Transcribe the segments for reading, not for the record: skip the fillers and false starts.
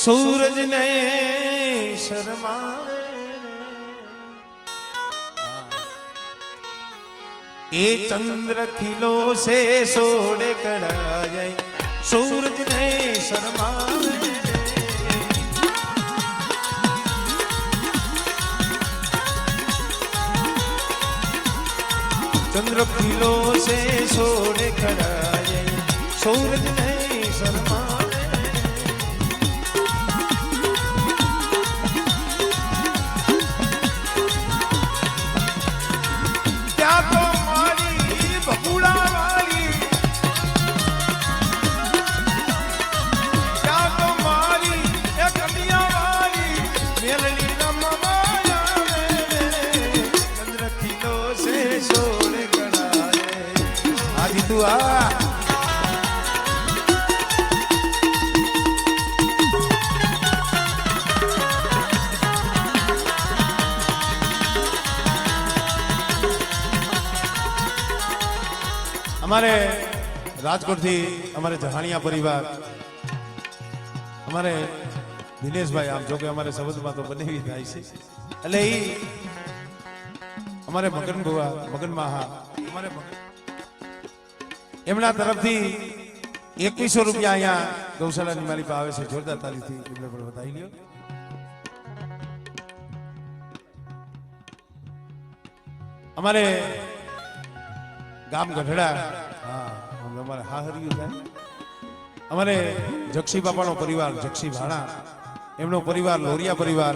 सूरज ने शर्माए ये चंद्र खिलो से सोड़े कड़ाए सूरज ने शर्माए चंद्र खिलो से सोड़े कड़ाए सूरज ने शर्माए हमारे राजकोट थी हमारे जहानिया परिवार हमारे दिनेश भाई आम जो कि हमारे संबंध में तो बने हुई था इसे એટલે ઈ हमारे मगन बुआ मगन माहा हमारे એમના તરફથી 2100 રૂપિયા અહીંયા ગૌશાળાની મારી પાસે આવે છે જોરદાર તાલીથી એમને પણ બતાવી લ્યો हमारे गाम गढ़ड़ा हाँ हमारे हाहरिયું થાય हमारे जक्षी बापाનો પરિવાર जक्षी ભાણા એમનો પરિવાર લોરિયા પરિવાર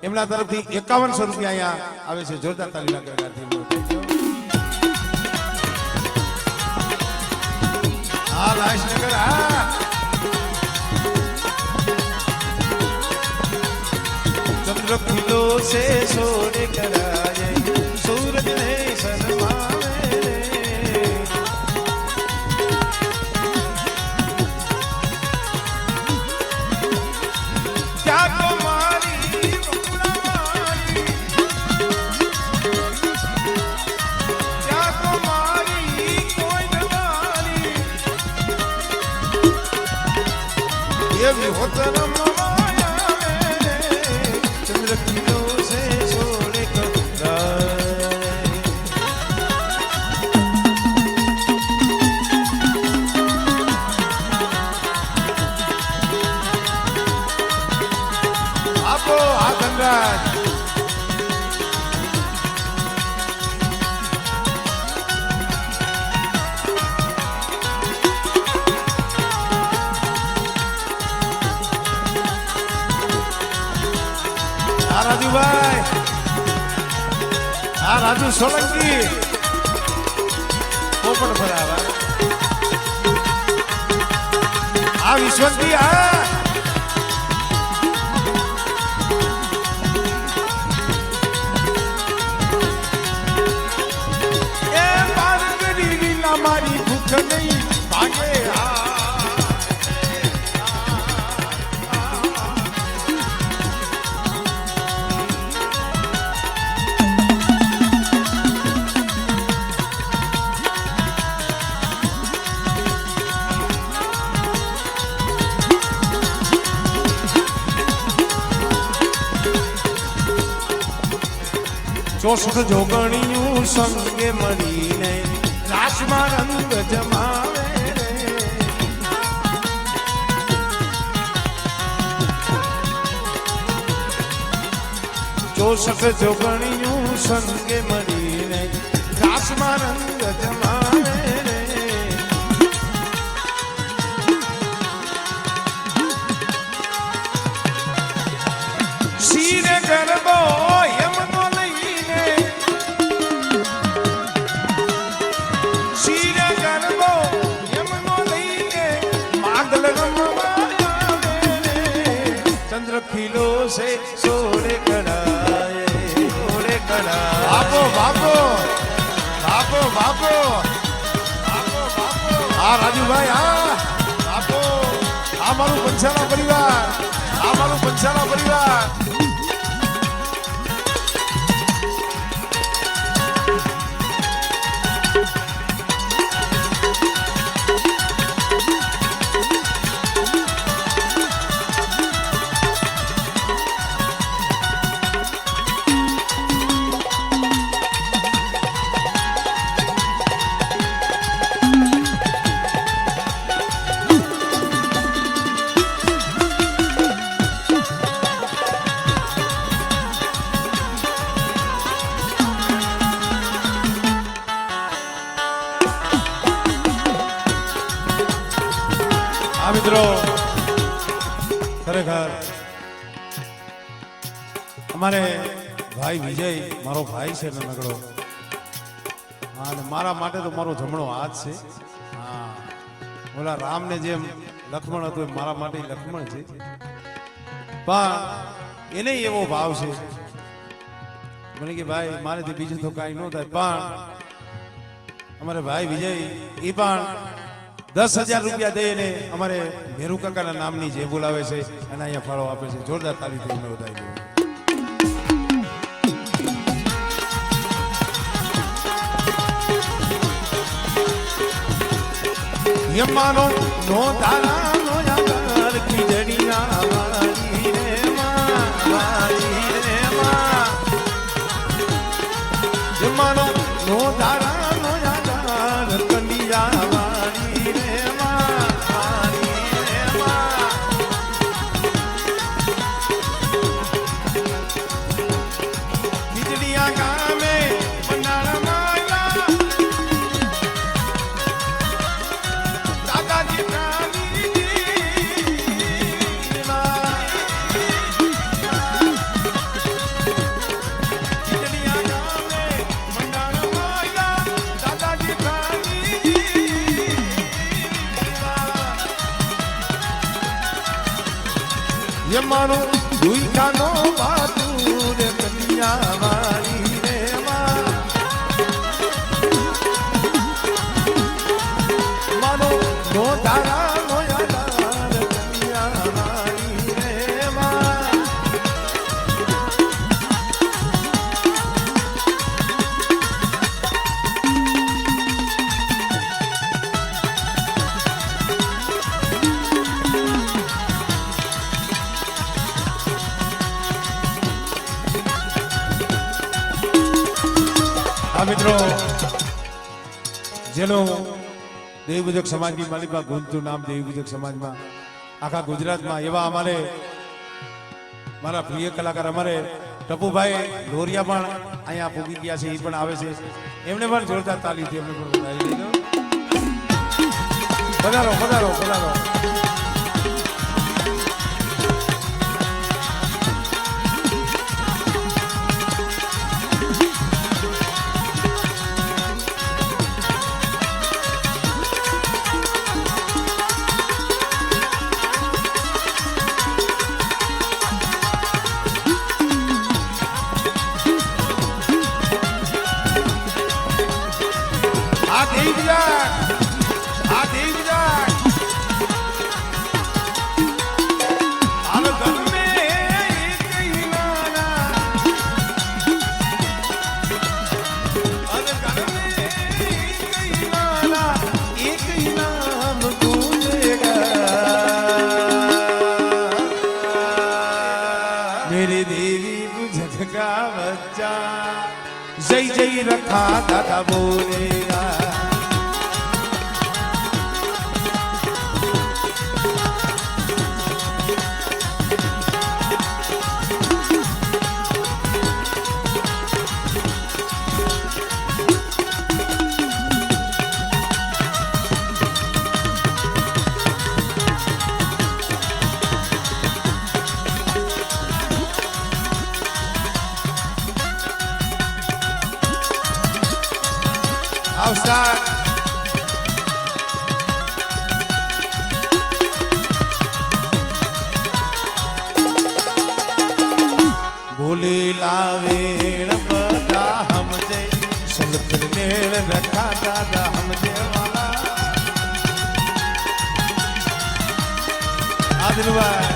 એમના તરફથી 5100 રૂપિયા અહીંયા આવે છે જોરદાર તાલીના ગણગારથી हाँ लाशनगर हाँ चंद्र खिलो से सोने कराए सूरज ने शर्माए क्या तुम्हारी क्या तुम्हारी कोई नदारी ये भी होता न माया में चंद्र खिलो से सोने कराए राजू भाई हाँ राजू सोलंकी पोपट भरावा हाँ विश्वंती हाँ ये मारगरी लीला मारी भूख नहीं भागे ચોસઠ જોગણીયું સંગે મળીને રાસમાં રંગ જમાવે રે 64 જોગણીયું સંગે મળીને રાસમાં રંગ જમાવે રે શિરે ગરબો खिलो से सोने कराए सोने कराए बाबो बाबो बाबो बाबो बाबो बाबो हाँ राजू भाई हाँ बाबो हमारू पंचाला परिवार हमारू पंचाला परिवार આ મિત્રો ખરેખર અમારે ભાઈ વિજય મારો ભાઈ છે નગડો, હા, અને મારા માટે તો મારો જમણો હાથ છે. હા, ઓલા રામને જેમ લક્ષ્મણ હતું એમ મારા માટે લક્ષ્મણ છે, પણ એને એવો ભાવ છે મને કે ભાઈ મારેથી બીજું તો કાંઈ ન થાય, પણ અમારે ભાઈ વિજય એ પણ 10,000 રૂપિયા દઈને અમારે મેરુ કાકાના નામની જે બોલાવે છે અને અહીંયા ફાળો આપે છે. જોરદાર તાલીથી અમે વધાવી દઈએ. યમાનો નો તારા નો યાર ખીજડીયા વાળી રે માં, વાળી રે માં. યમાનો નો તારા નો યાર કંડિયા વાળી રે માં, વાળી રે માં. ખીજડીયા ગામે પંડાળા માયા દાદાજી યમાનો દુઈખાનો બહાદુર કન્યા વાળી રે માં. માનો નો તારા નો યાર કન્યા વાળી રે માં. આ મિત્રો જેનું દેવબુજક સમાજની માલિકમાં ગુંજતું નામ દેવબુજક સમાજમાં આખા ગુજરાતમાં એવા અમારે મારા પ્રિય કલાકાર અમારે ટપુભાઈ લોરિયા પણ અહીંયા પૂગી ગયા છે, એ પણ આવે છે. એમને પણ જોરદાર તાલીથી એમને પણ વધાવી દીધો. પધારો પધારો પધારો. मेरे देवी बुझत का बच्चा जय जय रखा दादा बोलेगा. Outside. बोले लावेण पता हमसे सुलख मेल रखा दादा हमसे वाला आदिलवाय.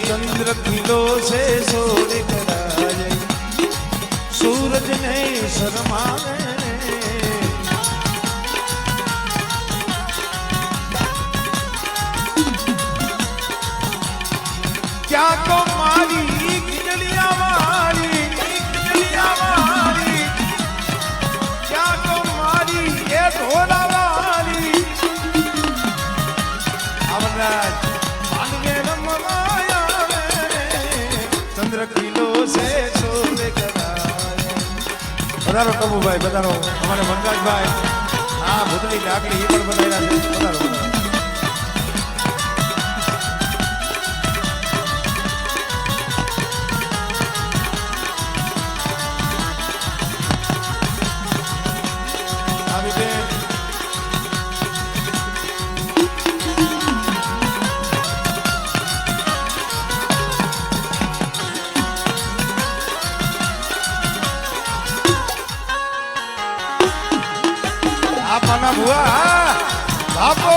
चंद्र खिलो से सोर कराए सूरज ने शर्मावे क्या को मारी खिजलिया वाली क्या को मारी ये ढोला वाली अमरनाथ मानवे रमवाया चंद्र किलो से सोले कराया बधारो कबू भाई बधारो हमारे मनराज भाई हाँ भूतली लाकड़ी ये पण बनाया है बधारो આપના ભુવા બાપો